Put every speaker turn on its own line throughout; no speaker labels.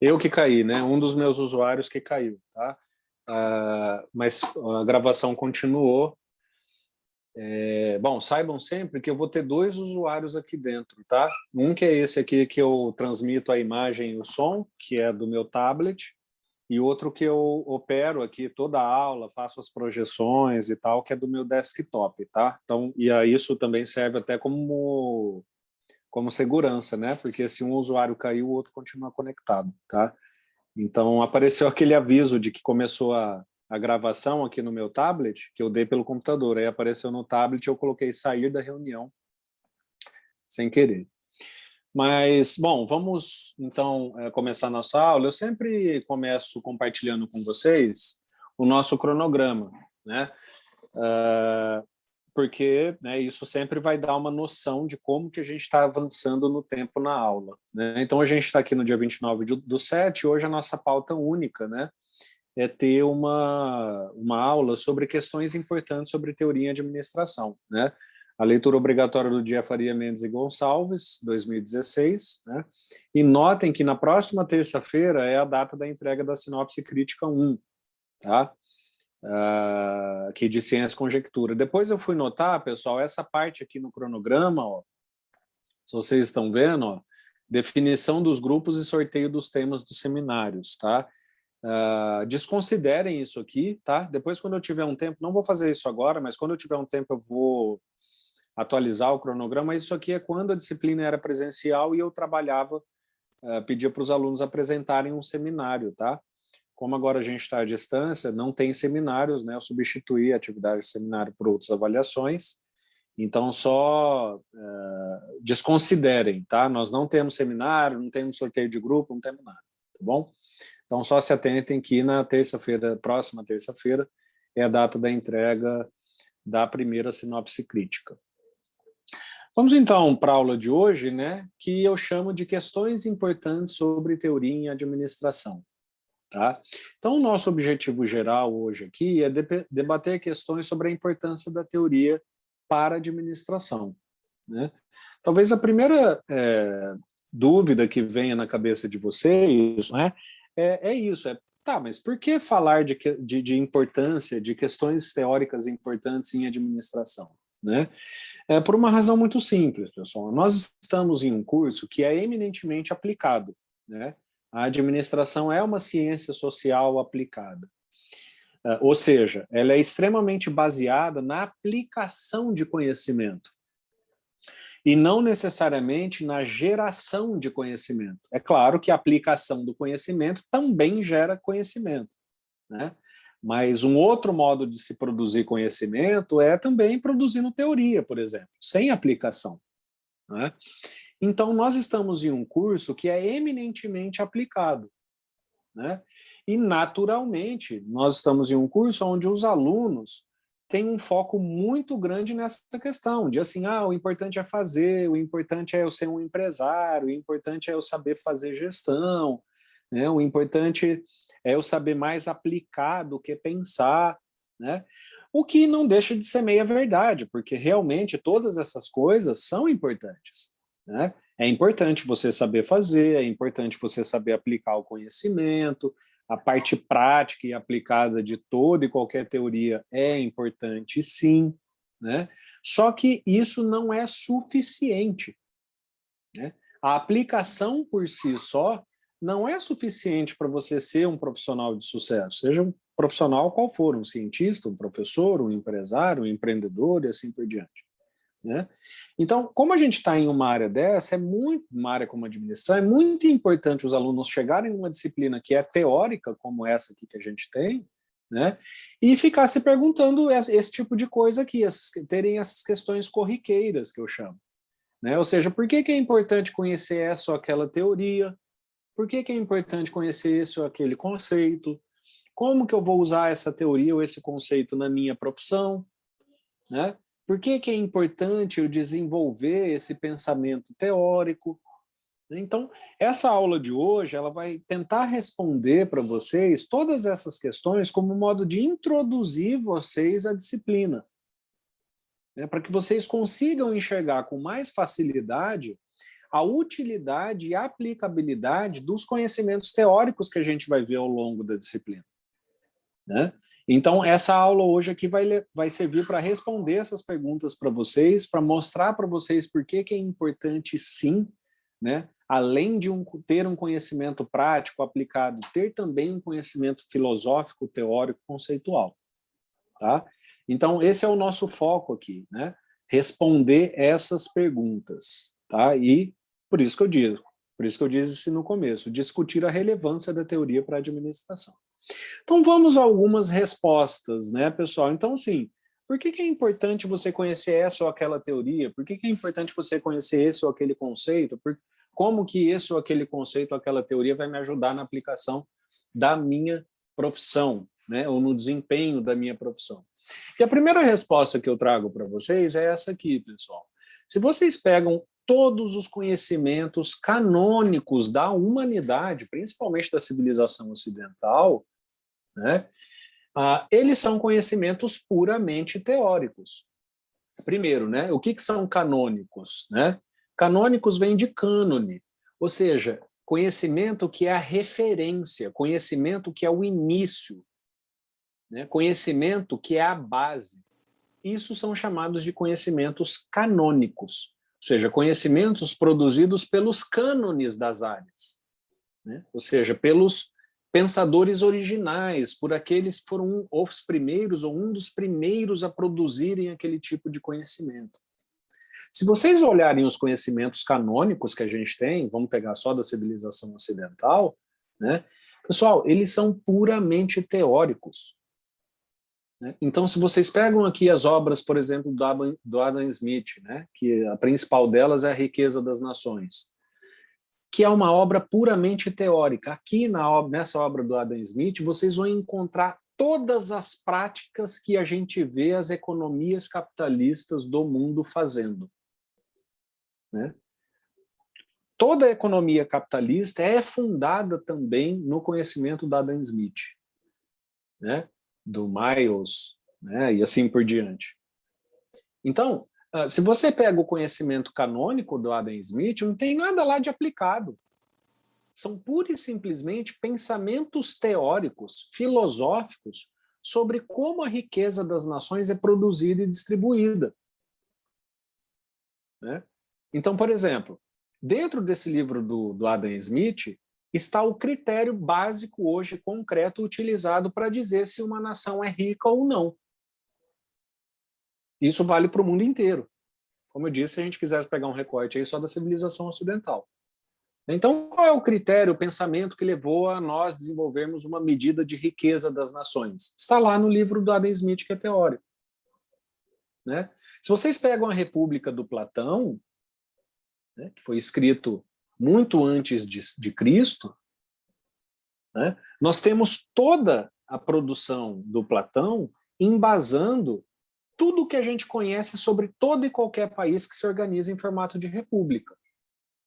Eu que caí, né? Um dos meus usuários que caiu, tá? Mas a gravação continuou. Bom, saibam sempre que eu vou ter dois usuários aqui dentro, tá? Um que é esse aqui que eu transmito a imagem e o som, que é do meu tablet, e outro que eu opero aqui toda a aula, faço as projeções e tal, que é do meu desktop, tá? Então, isso também serve até como segurança, né? Porque se um usuário caiu, o outro continua conectado, tá? Então, apareceu aquele aviso de que começou a gravação aqui no meu tablet, que eu dei pelo computador. Aí apareceu no tablet, eu coloquei sair da reunião, sem querer. Mas, bom, vamos então começar a nossa aula. Eu sempre começo compartilhando com vocês o nosso cronograma, né? Porque, né, isso sempre vai dar uma noção de como que a gente está avançando no tempo na aula, né? Então, a gente está aqui no dia 29 do 7, hoje a nossa pauta única, né, é ter uma aula sobre questões importantes sobre teoria em administração, né? A leitura obrigatória do dia Faria Mendes e Gonçalves, 2016, né? E notem que na próxima terça-feira é a data da entrega da sinopse crítica 1, tá? Aqui de ciência e conjectura. Depois eu fui notar, pessoal, essa parte aqui no cronograma, ó, se vocês estão vendo, ó, definição dos grupos e sorteio dos temas dos seminários, tá? Desconsiderem isso aqui, tá? Depois, quando eu tiver um tempo, não vou fazer isso agora, mas quando eu tiver um tempo eu vou atualizar o cronograma. Isso aqui é quando a disciplina era presencial e eu trabalhava, pedia para os alunos apresentarem um seminário, tá? Como agora a gente está à distância, não tem seminários, né? Eu substituí a atividade de seminário por outras avaliações, então só desconsiderem, tá? Nós não temos seminário, não temos sorteio de grupo, não temos nada, tá bom? Então só se atentem que na terça-feira, próxima terça-feira, é a data da entrega da primeira sinopse crítica. Vamos então para a aula de hoje, né? Que eu chamo de questões importantes sobre teoria em administração. Tá? Então, o nosso objetivo geral hoje aqui é debater questões sobre a importância da teoria para a administração, né? Talvez a primeira dúvida que venha na cabeça de vocês, né, tá, mas por que falar de importância, de questões teóricas importantes em administração? Né? Por uma razão muito simples, pessoal. Nós estamos em um curso que é eminentemente aplicado, né? A administração é uma ciência social aplicada. Ou seja, ela é extremamente baseada na aplicação de conhecimento e não necessariamente na geração de conhecimento. É claro que a aplicação do conhecimento também gera conhecimento, né? Mas um outro modo de se produzir conhecimento é também produzindo teoria, por exemplo, sem aplicação, né? Então, nós estamos em um curso que é eminentemente aplicado, né? E, naturalmente, nós estamos em um curso onde os alunos têm um foco muito grande nessa questão, de assim, o importante é fazer, o importante é eu ser um empresário, o importante é eu saber fazer gestão, né? O importante é eu saber mais aplicar do que pensar, né? O que não deixa de ser meia verdade, porque realmente todas essas coisas são importantes, né? É importante você saber fazer, é importante você saber aplicar o conhecimento, a parte prática e aplicada de toda e qualquer teoria é importante, sim, né? Só que isso não é suficiente, né? A aplicação por si só não é suficiente para você ser um profissional de sucesso, seja um profissional qual for, um cientista, um professor, um empresário, um empreendedor e assim por diante, né? Então, como a gente está em uma área dessa, uma área como administração, é muito importante os alunos chegarem em uma disciplina que é teórica, como essa aqui que a gente tem, né? E ficar se perguntando esse tipo de coisa aqui, terem essas questões corriqueiras, que eu chamo, né? Ou seja, por que é importante conhecer essa ou aquela teoria? Por que é importante conhecer esse ou aquele conceito? Como que eu vou usar essa teoria ou esse conceito na minha profissão, né? Por que que é importante eu desenvolver esse pensamento teórico? Então, essa aula de hoje, ela vai tentar responder para vocês todas essas questões como modo de introduzir vocês à disciplina, né? Para que vocês consigam enxergar com mais facilidade a utilidade e aplicabilidade dos conhecimentos teóricos que a gente vai ver ao longo da disciplina, né? Então, essa aula hoje aqui vai servir para responder essas perguntas para vocês, para mostrar para vocês por que que é importante, sim, né? Além de ter um conhecimento prático aplicado, ter também um conhecimento filosófico, teórico, conceitual. Tá? Então, esse é o nosso foco aqui, né? Responder essas perguntas. Tá? E por isso que eu disse no começo, discutir a relevância da teoria para a administração. Então, vamos a algumas respostas, né, pessoal? Então, assim, por que que é importante você conhecer essa ou aquela teoria? Por que que é importante você conhecer esse ou aquele conceito? Como que esse ou aquele conceito ou aquela teoria vai me ajudar na aplicação da minha profissão, né, ou no desempenho da minha profissão? E a primeira resposta que eu trago para vocês é essa aqui, pessoal. Se vocês pegam todos os conhecimentos canônicos da humanidade, principalmente da civilização ocidental, né, eles são conhecimentos puramente teóricos. Primeiro, né, o que são canônicos? Né? Canônicos vem de cânone, ou seja, conhecimento que é a referência, conhecimento que é o início, né? Conhecimento que é a base. Isso são chamados de conhecimentos canônicos, ou seja, conhecimentos produzidos pelos cânones das áreas, né? Ou seja, pelos pensadores originais, por aqueles que foram os primeiros ou um dos primeiros a produzirem aquele tipo de conhecimento. Se vocês olharem os conhecimentos canônicos que a gente tem, vamos pegar só da civilização ocidental, né? Pessoal, eles são puramente teóricos. Então, se vocês pegam aqui as obras, por exemplo, do Adam Smith, né, que a principal delas é A Riqueza das Nações, que é uma obra puramente teórica. Aqui nessa obra do Adam Smith, vocês vão encontrar todas as práticas que a gente vê as economias capitalistas do mundo fazendo, né? Toda a economia capitalista é fundada também no conhecimento do Adam Smith, né? Do Miles, né? E assim por diante. Então, se você pega o conhecimento canônico do Adam Smith, não tem nada lá de aplicado. São pura e simplesmente pensamentos teóricos, filosóficos, sobre como a riqueza das nações é produzida e distribuída, né? Então, por exemplo, dentro desse livro do Adam Smith, está o critério básico hoje, concreto, utilizado para dizer se uma nação é rica ou não. Isso vale para o mundo inteiro. Como eu disse, se a gente quisesse pegar um recorte aí só da civilização ocidental. Então, qual é o critério, o pensamento que levou a nós desenvolvermos uma medida de riqueza das nações? Está lá no livro do Adam Smith, que é teórico, né? Se vocês pegam a República do Platão, né, que foi escrito muito antes de Cristo, né, nós temos toda a produção do Platão embasando tudo o que a gente conhece sobre todo e qualquer país que se organiza em formato de república,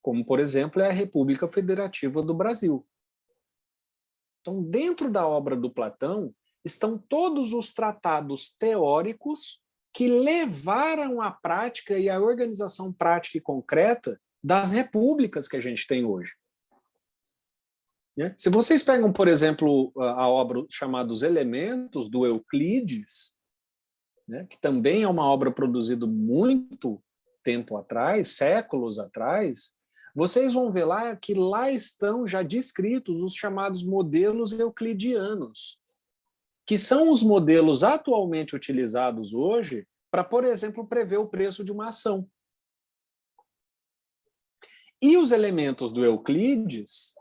como, por exemplo, é a República Federativa do Brasil. Então, dentro da obra do Platão, estão todos os tratados teóricos que levaram à prática e à organização prática e concreta das repúblicas que a gente tem hoje. Se vocês pegam, por exemplo, a obra chamada Os Elementos, do Euclides, né, que também é uma obra produzida muito tempo atrás, séculos atrás, vocês vão ver lá que lá estão já descritos os chamados modelos euclidianos, que são os modelos atualmente utilizados hoje para, por exemplo, prever o preço de uma ação. E os elementos do Euclides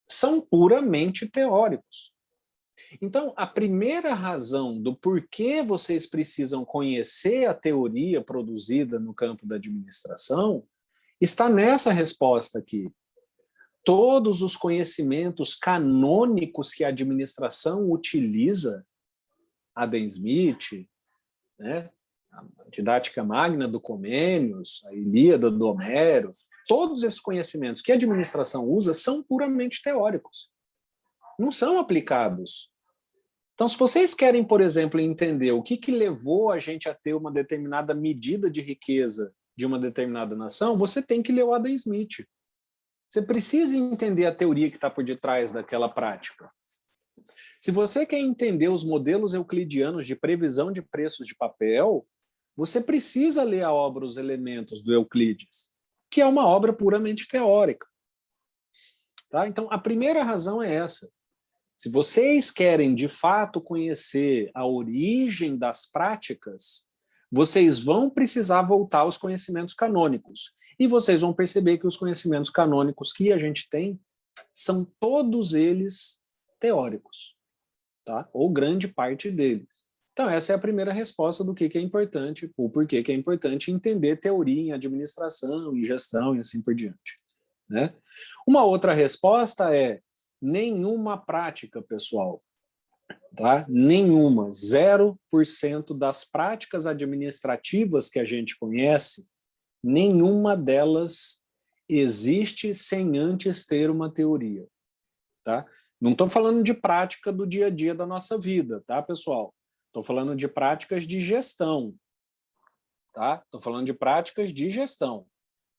são puramente teóricos. Então, a primeira razão do porquê vocês precisam conhecer a teoria produzida no campo da administração está nessa resposta aqui. todos os conhecimentos canônicos que a administração utiliza, Adam Smith, né? A Didática Magna do Comênios, a Ilíada do Homero, todos esses conhecimentos que a administração usa são puramente teóricos, não são aplicados. Então, se vocês querem, por exemplo, entender o que levou a gente a ter uma determinada medida de riqueza de uma determinada nação, você tem que ler o Adam Smith. Você precisa entender a teoria que está por detrás daquela prática. Se você quer entender os modelos euclidianos de previsão de preços de papel, você precisa ler a obra Os Elementos, do Euclides, que é uma obra puramente teórica. Tá? Então, a primeira razão é essa. Se vocês querem, de fato, conhecer a origem das práticas, vocês vão precisar voltar aos conhecimentos canônicos. E vocês vão perceber que os conhecimentos canônicos que a gente tem são todos eles teóricos, tá? Ou grande parte deles. Então, essa é a primeira resposta do que é importante, ou por que é importante entender teoria em administração, em gestão e assim por diante. Né? Uma outra resposta é nenhuma prática, pessoal. Tá? Nenhuma, 0% das práticas administrativas que a gente conhece, nenhuma delas existe sem antes ter uma teoria. Tá? Não estou falando de prática do dia a dia da nossa vida, tá, pessoal? Estou falando de práticas de gestão. Tá? Estou falando de práticas de gestão.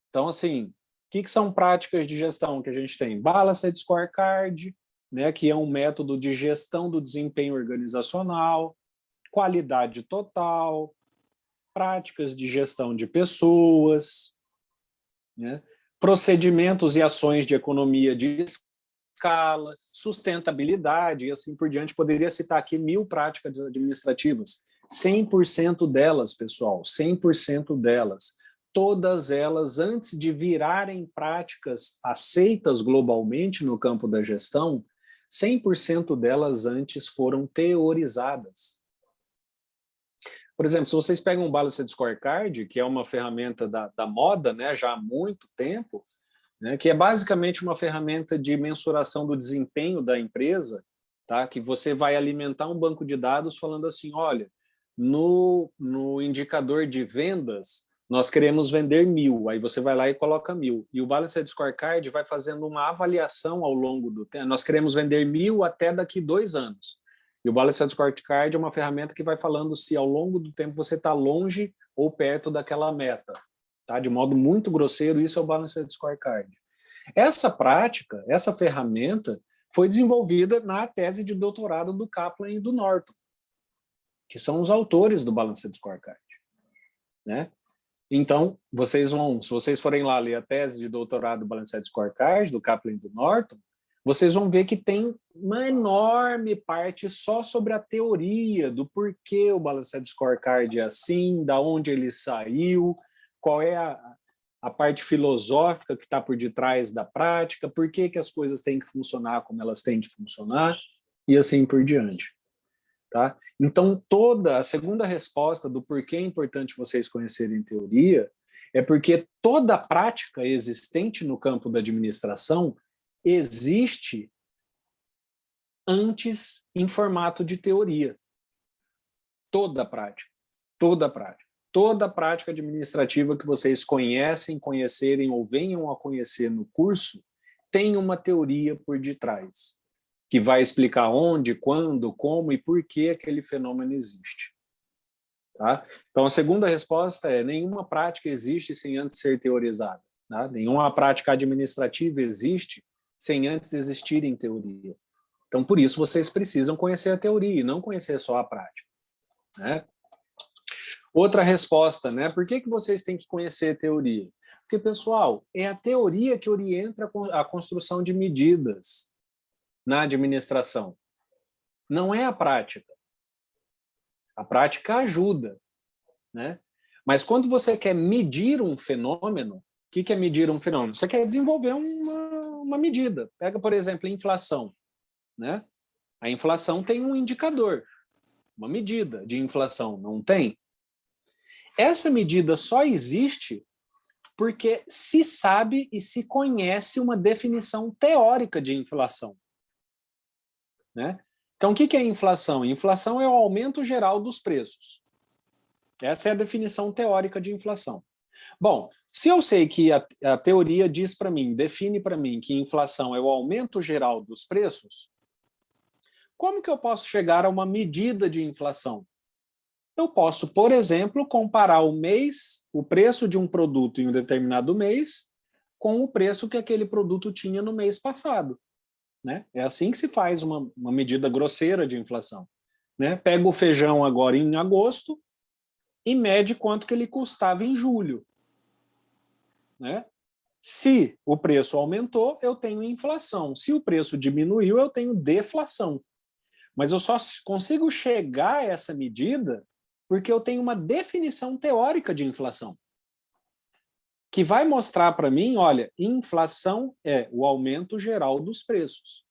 Então, assim, o que são práticas de gestão que a gente tem? Balanced Scorecard, né, que é um método de gestão do desempenho organizacional, qualidade total, práticas de gestão de pessoas, né, procedimentos e ações de economia de escala, sustentabilidade e assim por diante. Poderia citar aqui 1000 práticas administrativas. 100% delas, pessoal, 100% delas, todas elas, antes de virarem práticas aceitas globalmente no campo da gestão, 100% delas antes foram teorizadas. Por exemplo, se vocês pegam um Balanced Scorecard, que é uma ferramenta da moda, né, já há muito tempo, né, que é basicamente uma ferramenta de mensuração do desempenho da empresa, tá, que você vai alimentar um banco de dados falando assim, olha, no indicador de vendas, nós queremos vender 1000, aí você vai lá e coloca 1000. E o Balanced Scorecard vai fazendo uma avaliação ao longo do tempo. Nós queremos vender 1000 até daqui 2 anos. E o Balanced Scorecard é uma ferramenta que vai falando se ao longo do tempo você está longe ou perto daquela meta. Tá? De modo muito grosseiro, isso é o Balanced Scorecard. Essa prática, essa ferramenta, foi desenvolvida na tese de doutorado do Kaplan e do Norton, que são os autores do Balanced Scorecard. Né? Então, vocês vão, se vocês forem lá ler a tese de doutorado do Balanced Scorecard, do Kaplan e do Norton, vocês vão ver que tem uma enorme parte só sobre a teoria do porquê o Balanced Scorecard é assim, da onde ele saiu, qual é a parte filosófica que está por detrás da prática, por que as coisas têm que funcionar como elas têm que funcionar, e assim por diante. Tá? Então, a segunda resposta do porquê é importante vocês conhecerem teoria é porque toda prática existente no campo da administração existe antes em formato de teoria. Toda prática. Toda prática. Toda prática administrativa que vocês conhecerem ou venham a conhecer no curso tem uma teoria por detrás, que vai explicar onde, quando, como e por que aquele fenômeno existe. Tá? Então, a segunda resposta é nenhuma prática existe sem antes ser teorizada. Tá? Nenhuma prática administrativa existe sem antes existir em teoria. Então, por isso, vocês precisam conhecer a teoria e não conhecer só a prática. Né? Outra resposta, né? Por que vocês têm que conhecer a teoria? Porque, pessoal, é a teoria que orienta a construção de medidas na administração. Não é a prática. A prática ajuda, né? Mas quando você quer medir um fenômeno, o que é medir um fenômeno? Você quer desenvolver uma medida. Pega, por exemplo, a inflação, né? A inflação tem um indicador, uma medida de inflação, não tem? Essa medida só existe Porque se sabe e se conhece uma definição teórica de inflação, né? Então, o que é inflação? Inflação é o aumento geral dos preços. Essa é a definição teórica de inflação. Bom, se eu sei que a teoria diz para mim, define para mim que inflação é o aumento geral dos preços, como que eu posso chegar a uma medida de inflação? Eu posso, por exemplo, comparar o preço de um produto em um determinado mês com o preço que aquele produto tinha no mês passado, né? É assim que se faz uma medida grosseira de inflação, né? Pega o feijão agora em agosto e mede quanto que ele custava em julho, né? Se o preço aumentou, eu tenho inflação. Se o preço diminuiu, eu tenho deflação. Mas eu só consigo chegar a essa medida porque eu tenho uma definição teórica de inflação, que vai mostrar para mim, olha, inflação é o aumento geral dos preços.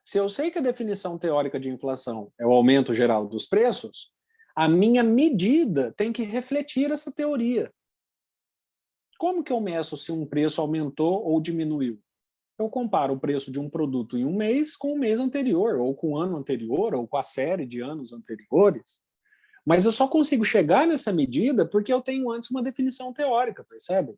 Se eu sei que a definição teórica de inflação é o aumento geral dos preços, a minha medida tem que refletir essa teoria. Como que eu meço se um preço aumentou ou diminuiu? Eu comparo o preço de um produto em um mês com o mês anterior, ou com o ano anterior, ou com a série de anos anteriores. Mas eu só consigo chegar nessa medida porque eu tenho antes uma definição teórica, percebe?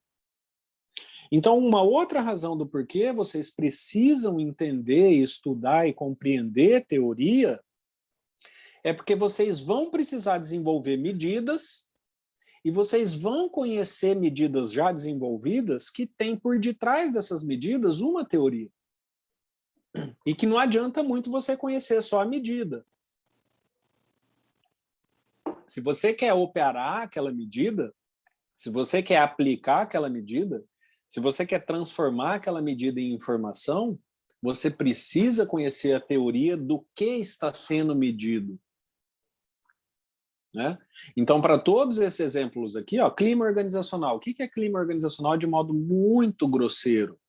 Então, uma outra razão do porquê vocês precisam entender, estudar e compreender teoria é porque vocês vão precisar desenvolver medidas e vocês vão conhecer medidas já desenvolvidas que têm por detrás dessas medidas uma teoria. E que não adianta muito você conhecer só a medida. Se você quer operar aquela medida, se você quer aplicar aquela medida, se você quer transformar aquela medida em informação, você precisa conhecer a teoria do que está sendo medido, né? Então, para todos esses exemplos aqui, ó, clima organizacional. O que é clima organizacional de modo muito grosseiro,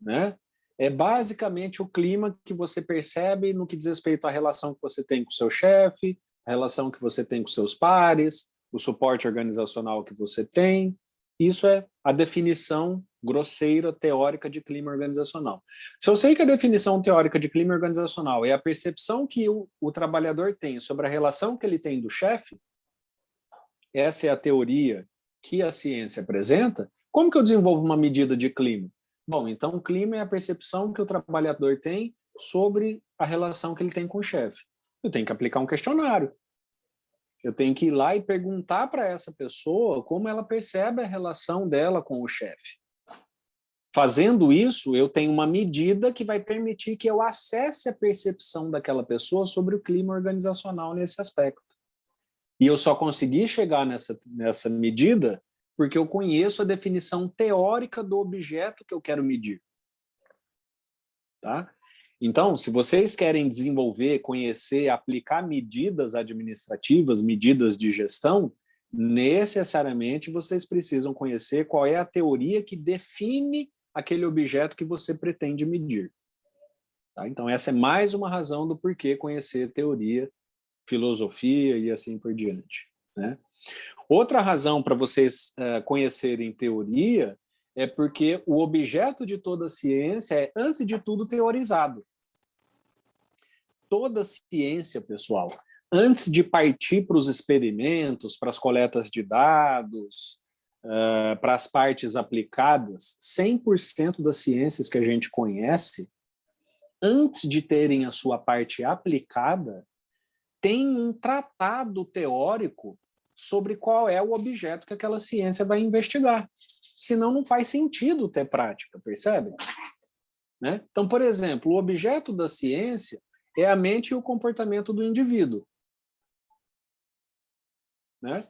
né? É basicamente o clima que você percebe no que diz respeito à relação que você tem com o seu chefe, a relação que você tem com seus pares, o suporte organizacional que você tem. Isso é a definição grosseira teórica de clima organizacional. Se eu sei que a definição teórica de clima organizacional é a percepção que o trabalhador tem sobre a relação que ele tem do chefe, essa é a teoria que a ciência apresenta, como que eu desenvolvo uma medida de clima? Bom, então o clima é a percepção que o trabalhador tem sobre a relação que ele tem com o chefe. Eu tenho que aplicar um questionário. Eu tenho que ir lá e perguntar para essa pessoa como ela percebe a relação dela com o chefe. Fazendo isso, eu tenho uma medida que vai permitir que eu acesse a percepção daquela pessoa sobre o clima organizacional nesse aspecto. E eu só consegui chegar nessa medida porque eu conheço a definição teórica do objeto que eu quero medir. Tá? Então, se vocês querem desenvolver, conhecer, aplicar medidas administrativas, medidas de gestão, necessariamente vocês precisam conhecer qual é a teoria que define aquele objeto que você pretende medir. Tá? Então, essa é mais uma razão do porquê conhecer teoria, filosofia e assim por diante, né? Outra razão para vocês conhecerem teoria é porque o objeto de toda ciência é, antes de tudo, teorizado. Toda ciência, pessoal, antes de partir para os experimentos, para as coletas de dados, para as partes aplicadas, 100% das ciências que a gente conhece, antes de terem a sua parte aplicada, tem um tratado teórico sobre qual é o objeto que aquela ciência vai investigar. Senão não faz sentido ter prática, percebe? Né? Então, por exemplo, o objeto da ciência é a mente e o comportamento do indivíduo. Né?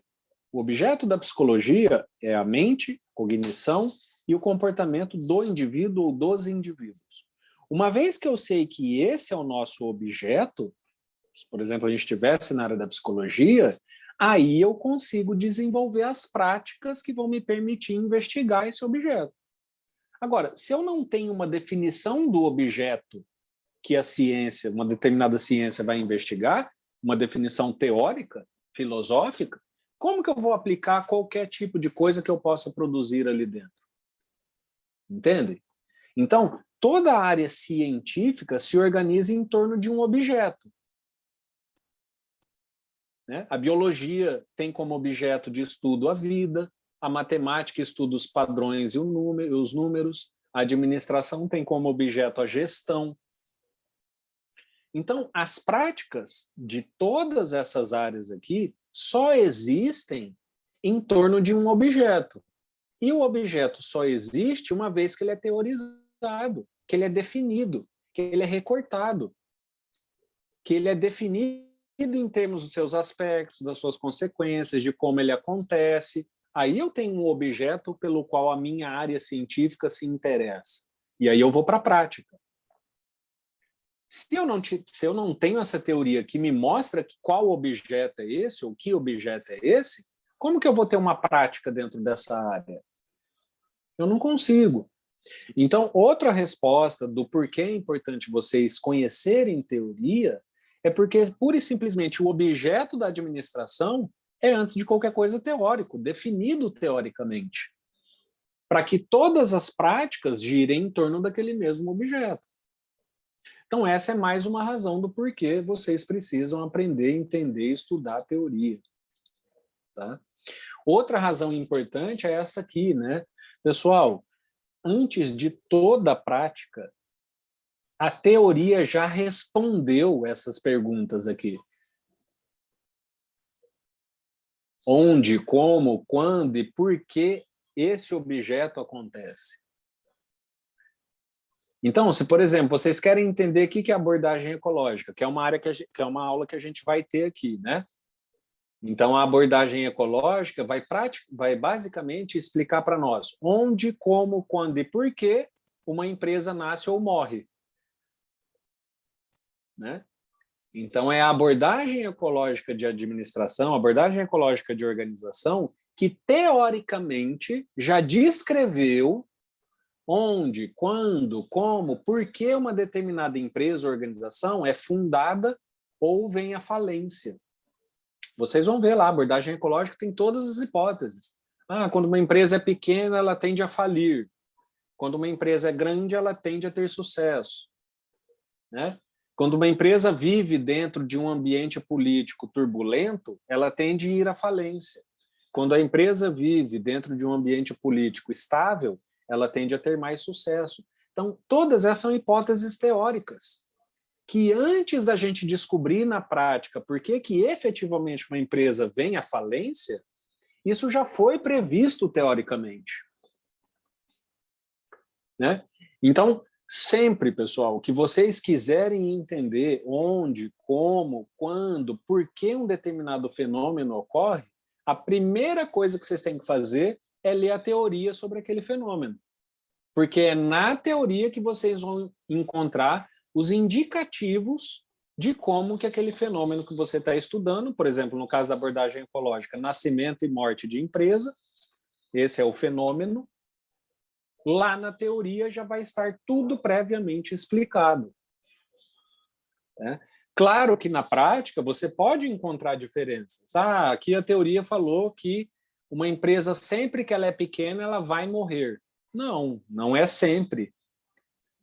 O objeto da psicologia é a mente, cognição e o comportamento do indivíduo ou dos indivíduos. Uma vez que eu sei que esse é o nosso objeto, se, por exemplo, a gente estivesse na área da psicologia, aí eu consigo desenvolver as práticas que vão me permitir investigar esse objeto. Agora, se eu não tenho uma definição do objeto que a ciência, uma determinada ciência vai investigar, uma definição teórica, filosófica, como que eu vou aplicar qualquer tipo de coisa que eu possa produzir ali dentro? Entende? Então, toda a área científica se organiza em torno de um objeto. Né? A biologia tem como objeto de estudo a vida, a matemática estuda os padrões e os números, a administração tem como objeto a gestão. Então, as práticas de todas essas áreas aqui só existem em torno de um objeto. E o objeto só existe uma vez que ele é teorizado, que ele é definido, que ele é recortado, que ele é definido em termos dos seus aspectos, das suas consequências, de como ele acontece. Aí eu tenho um objeto pelo qual a minha área científica se interessa. E aí eu vou para a prática. Se eu não tenho essa teoria que me mostra qual objeto é esse, ou que objeto é esse, como que eu vou ter uma prática dentro dessa área? Eu não consigo. Então, outra resposta do porquê é importante vocês conhecerem teoria é porque, pura e simplesmente, o objeto da administração é, antes de qualquer coisa, teórico, definido teoricamente, para que todas as práticas girem em torno daquele mesmo objeto. Então, essa é mais uma razão do porquê vocês precisam aprender, entender e estudar a teoria. Tá? Outra razão importante é essa aqui, né? Pessoal, antes de toda a prática, a teoria já respondeu essas perguntas aqui. Onde, como, quando e por que esse objeto acontece. Então, se, por exemplo, vocês querem entender o que é abordagem ecológica, que é uma área que é uma aula que a gente vai ter aqui, né? Então, a abordagem ecológica vai basicamente explicar para nós onde, como, quando e por que uma empresa nasce ou morre. Né? Então, é a abordagem ecológica de administração, a abordagem ecológica de organização, que teoricamente já descreveu onde, quando, como, por que uma determinada empresa ou organização é fundada ou vem à falência. Vocês vão ver lá, a abordagem ecológica tem todas as hipóteses. Quando uma empresa é pequena, ela tende a falir. Quando uma empresa é grande, ela tende a ter sucesso. Né? Quando uma empresa vive dentro de um ambiente político turbulento, ela tende a ir à falência. Quando a empresa vive dentro de um ambiente político estável, ela tende a ter mais sucesso. Então, todas essas são hipóteses teóricas, que antes da gente descobrir na prática por que efetivamente uma empresa vem à falência, isso já foi previsto teoricamente. Né? Então, sempre, pessoal, que vocês quiserem entender onde, como, quando, por que um determinado fenômeno ocorre, a primeira coisa que vocês têm que fazer é ler a teoria sobre aquele fenômeno. Porque é na teoria que vocês vão encontrar os indicativos de como que aquele fenômeno que você está estudando, por exemplo, no caso da abordagem ecológica, nascimento e morte de empresa, esse é o fenômeno, lá na teoria já vai estar tudo previamente explicado. Né? Claro que na prática você pode encontrar diferenças. Aqui a teoria falou que uma empresa, sempre que ela é pequena, ela vai morrer. Não, não é sempre.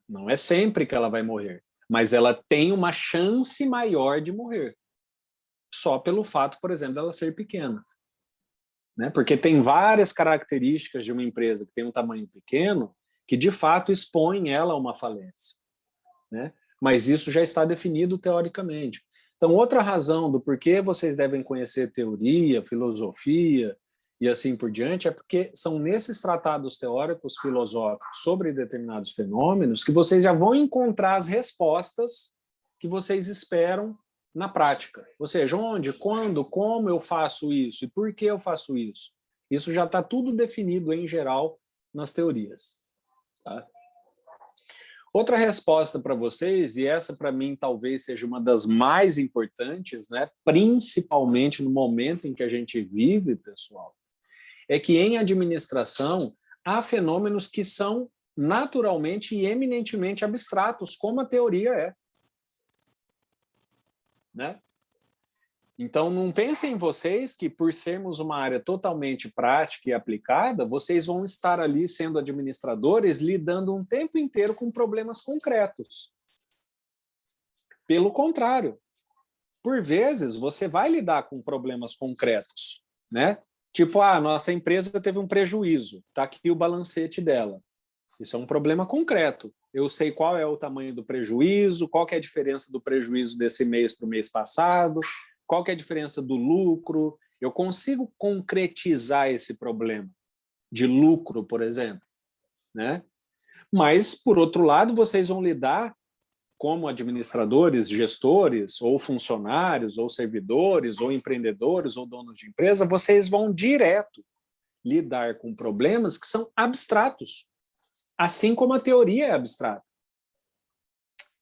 Não é sempre que ela vai morrer. Mas ela tem uma chance maior de morrer. Só pelo fato, por exemplo, dela ser pequena. Né? Porque tem várias características de uma empresa que tem um tamanho pequeno que, de fato, expõem ela a uma falência. Né? Mas isso já está definido teoricamente. Então, outra razão do porquê vocês devem conhecer teoria, filosofia e assim por diante é porque são nesses tratados teóricos filosóficos sobre determinados fenômenos que vocês já vão encontrar as respostas que vocês esperam na prática. Ou seja, onde, quando, como eu faço isso e por que eu faço isso. Isso já está tudo definido, em geral, nas teorias. Tá? Outra resposta para vocês, e essa para mim talvez seja uma das mais importantes, né, principalmente no momento em que a gente vive, pessoal, é que em administração há fenômenos que são naturalmente e eminentemente abstratos, como a teoria é. Né? Então, não pensem em vocês que, por sermos uma área totalmente prática e aplicada, vocês vão estar ali sendo administradores, lidando um tempo inteiro com problemas concretos. Pelo contrário, por vezes, você vai lidar com problemas concretos, né? Tipo, nossa empresa teve um prejuízo, está aqui o balancete dela. Isso é um problema concreto. Eu sei qual é o tamanho do prejuízo, qual que é a diferença do prejuízo desse mês para o mês passado, qual que é a diferença do lucro. Eu consigo concretizar esse problema de lucro, por exemplo, né? Mas, por outro lado, vocês vão lidar como administradores, gestores, ou funcionários, ou servidores, ou empreendedores, ou donos de empresa, vocês vão direto lidar com problemas que são abstratos, assim como a teoria é abstrata.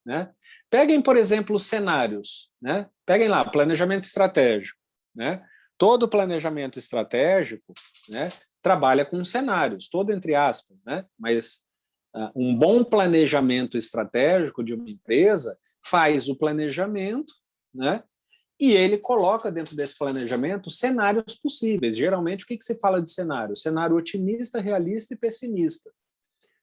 Né? Peguem, por exemplo, os cenários. Né? Peguem lá, planejamento estratégico. Né? Todo planejamento estratégico, né, trabalha com cenários, todo entre aspas, né? Mas um bom planejamento estratégico de uma empresa faz o planejamento, né? E ele coloca dentro desse planejamento cenários possíveis. Geralmente, o que se fala de cenário? Cenário otimista, realista e pessimista.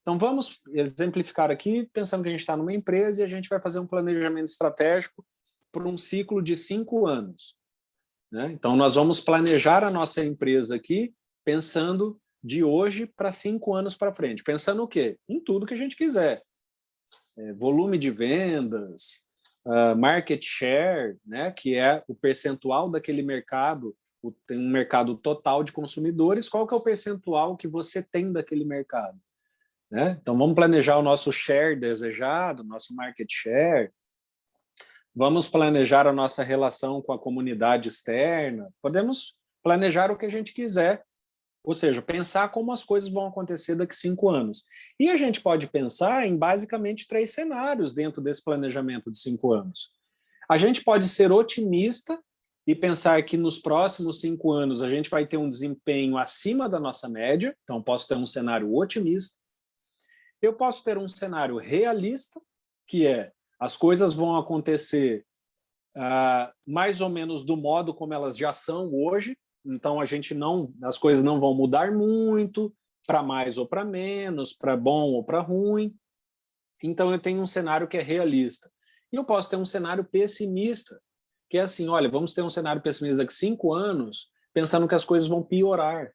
Então, vamos exemplificar aqui, pensando que a gente está numa empresa e a gente vai fazer um planejamento estratégico por um ciclo de 5 anos. Né? Então, nós vamos planejar a nossa empresa aqui pensando de hoje para 5 anos para frente. Pensando o quê? Em tudo que a gente quiser. Volume de vendas, market share, né? Que é o percentual daquele mercado, tem um mercado total de consumidores, qual que é o percentual que você tem daquele mercado? Né? Então, vamos planejar o nosso share desejado, nosso market share, vamos planejar a nossa relação com a comunidade externa, podemos planejar o que a gente quiser, ou seja, pensar como as coisas vão acontecer daqui a 5 anos. E a gente pode pensar em basicamente 3 cenários dentro desse planejamento de 5 anos. A gente pode ser otimista e pensar que nos próximos 5 anos a gente vai ter um desempenho acima da nossa média, então posso ter um cenário otimista. Eu posso ter um cenário realista, que é as coisas vão acontecer mais ou menos do modo como elas já são hoje, então as coisas não vão mudar muito, para mais ou para menos, para bom ou para ruim. Então eu tenho um cenário que é realista. E eu posso ter um cenário pessimista, que é assim, olha, vamos ter um cenário pessimista daqui a 5 anos, pensando que as coisas vão piorar.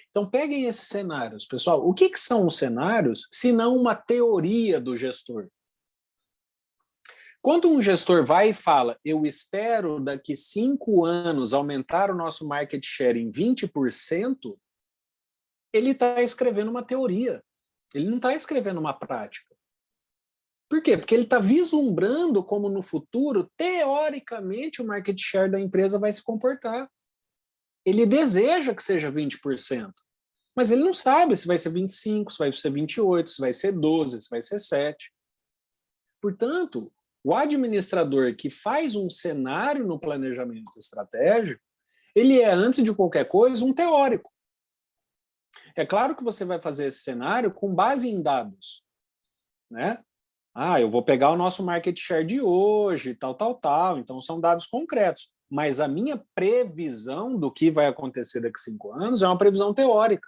Então, peguem esses cenários, pessoal. O que são os cenários, se não uma teoria do gestor? Quando um gestor vai e fala, eu espero daqui 5 anos aumentar o nosso market share em 20%, ele está escrevendo uma teoria. Ele não está escrevendo uma prática. Por quê? Porque ele está vislumbrando como no futuro, teoricamente, o market share da empresa vai se comportar. Ele deseja que seja 20%. Mas ele não sabe se vai ser 25, se vai ser 28, se vai ser 12, se vai ser 7. Portanto, o administrador que faz um cenário no planejamento estratégico, ele é, antes de qualquer coisa, um teórico. É claro que você vai fazer esse cenário com base em dados. Né? Eu vou pegar o nosso market share de hoje, tal. Então, são dados concretos. Mas a minha previsão do que vai acontecer daqui a 5 anos é uma previsão teórica.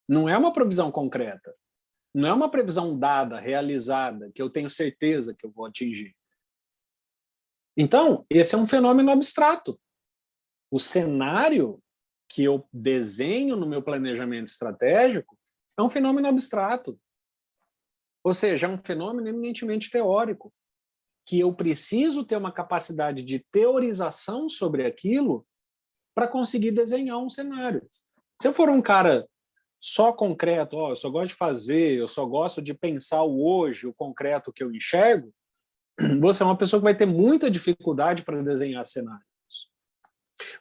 Não é uma previsão concreta. Não é uma previsão dada, realizada, que eu tenho certeza que eu vou atingir. Então, esse é um fenômeno abstrato. O cenário que eu desenho no meu planejamento estratégico é um fenômeno abstrato. Ou seja, é um fenômeno eminentemente teórico, que eu preciso ter uma capacidade de teorização sobre aquilo para conseguir desenhar um cenário. Se eu for um cara só concreto, eu só gosto de fazer, eu só gosto de pensar o hoje, o concreto que eu enxergo, você é uma pessoa que vai ter muita dificuldade para desenhar cenários.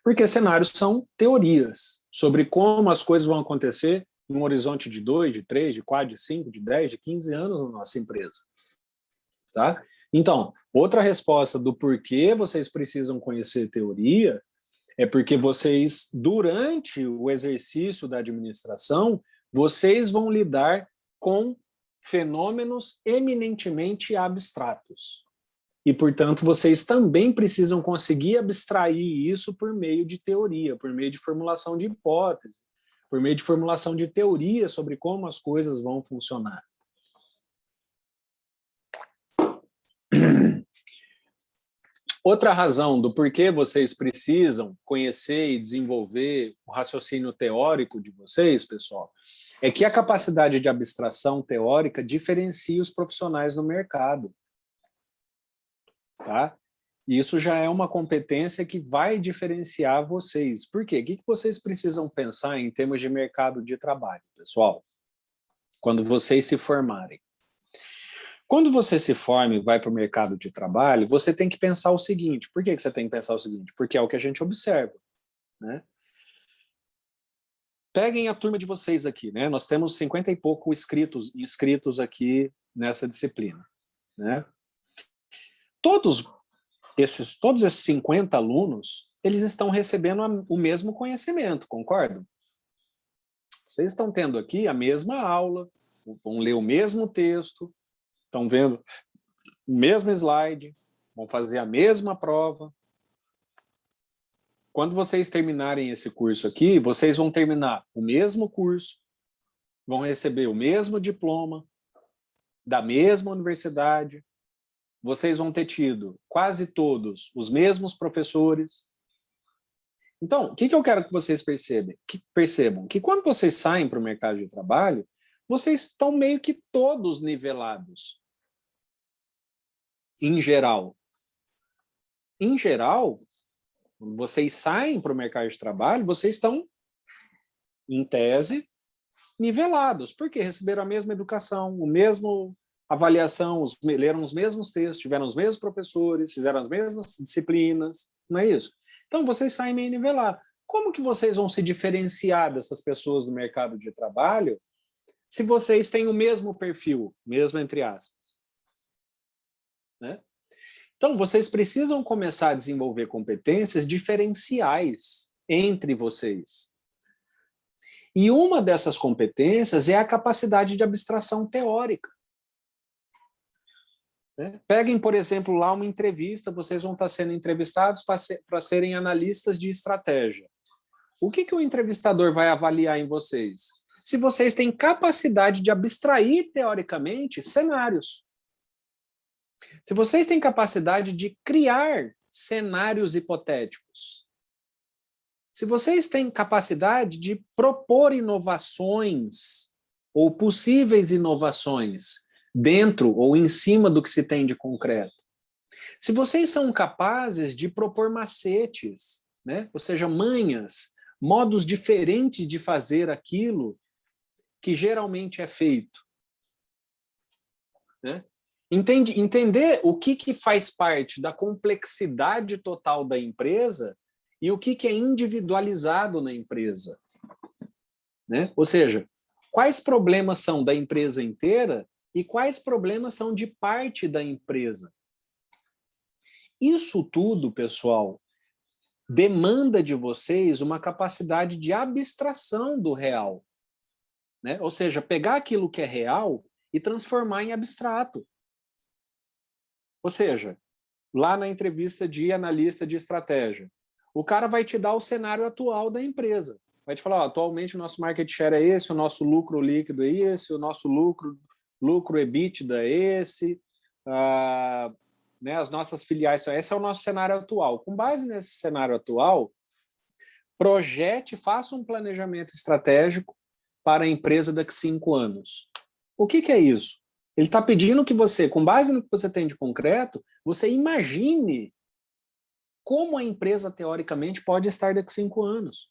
Porque cenários são teorias sobre como as coisas vão acontecer em um horizonte de 2, de 3, de 4, de 5, de 10, de 15 anos na nossa empresa. Tá? Então, outra resposta do porquê vocês precisam conhecer teoria é porque vocês, durante o exercício da administração, vocês vão lidar com fenômenos eminentemente abstratos. E, portanto, vocês também precisam conseguir abstrair isso por meio de teoria, por meio de formulação de hipótese, por meio de formulação de teoria sobre como as coisas vão funcionar. Outra razão do porquê vocês precisam conhecer e desenvolver o raciocínio teórico de vocês, pessoal, é que a capacidade de abstração teórica diferencia os profissionais no mercado. Tá? E isso já é uma competência que vai diferenciar vocês. Por quê? O que vocês precisam pensar em termos de mercado de trabalho, pessoal? Quando vocês se formarem. Quando você se forma e vai para o mercado de trabalho, você tem que pensar o seguinte. Por que você tem que pensar o seguinte? Porque é o que a gente observa, né? Peguem a turma de vocês aqui, né? Nós temos 50 e pouco inscritos aqui nessa disciplina, né? Todos esses 50 alunos, eles estão recebendo o mesmo conhecimento, concordam? Vocês estão tendo aqui a mesma aula, vão ler o mesmo texto, estão vendo o mesmo slide, vão fazer a mesma prova. Quando vocês terminarem esse curso aqui, vocês vão terminar o mesmo curso, vão receber o mesmo diploma, da mesma universidade, vocês vão ter tido quase todos os mesmos professores. Então, o que eu quero que vocês percebam? Que quando vocês saem para o mercado de trabalho, vocês estão meio que todos nivelados. Em geral. Em geral, quando vocês saem para o mercado de trabalho, vocês estão, em tese, nivelados. Porque receberam a mesma educação, o mesmo avaliação, leram os mesmos textos, tiveram os mesmos professores, fizeram as mesmas disciplinas, não é isso? Então, vocês saem meio nivelados. Como que vocês vão se diferenciar dessas pessoas do mercado de trabalho se vocês têm o mesmo perfil, mesmo entre aspas? Né? Então, vocês precisam começar a desenvolver competências diferenciais entre vocês. E uma dessas competências é a capacidade de abstração teórica. Peguem, por exemplo, lá uma entrevista, vocês vão estar sendo entrevistados para serem analistas de estratégia. O que o entrevistador vai avaliar em vocês? Se vocês têm capacidade de abstrair, teoricamente, cenários. Se vocês têm capacidade de criar cenários hipotéticos. Se vocês têm capacidade de propor inovações ou possíveis inovações dentro ou em cima do que se tem de concreto. Se vocês são capazes de propor macetes, né? Ou seja, manhas, modos diferentes de fazer aquilo que geralmente é feito. Né? Entender o que faz parte da complexidade total da empresa e o que é individualizado na empresa. Né? Ou seja, quais problemas são da empresa inteira e quais problemas são de parte da empresa. Isso tudo, pessoal, demanda de vocês uma capacidade de abstração do real. Né? Ou seja, pegar aquilo que é real e transformar em abstrato. Ou seja, lá na entrevista de analista de estratégia, o cara vai te dar o cenário atual da empresa. Vai te falar, ó, atualmente o nosso market share é esse, o nosso lucro líquido é esse, o nosso lucro EBITDA é esse, né, as nossas filiais são... Esse é o nosso cenário atual. Com base nesse cenário atual, projete, faça um planejamento estratégico para a empresa daqui a 5 anos. O que é isso? Ele está pedindo que você, com base no que você tem de concreto, você imagine como a empresa, teoricamente, pode estar daqui a 5 anos.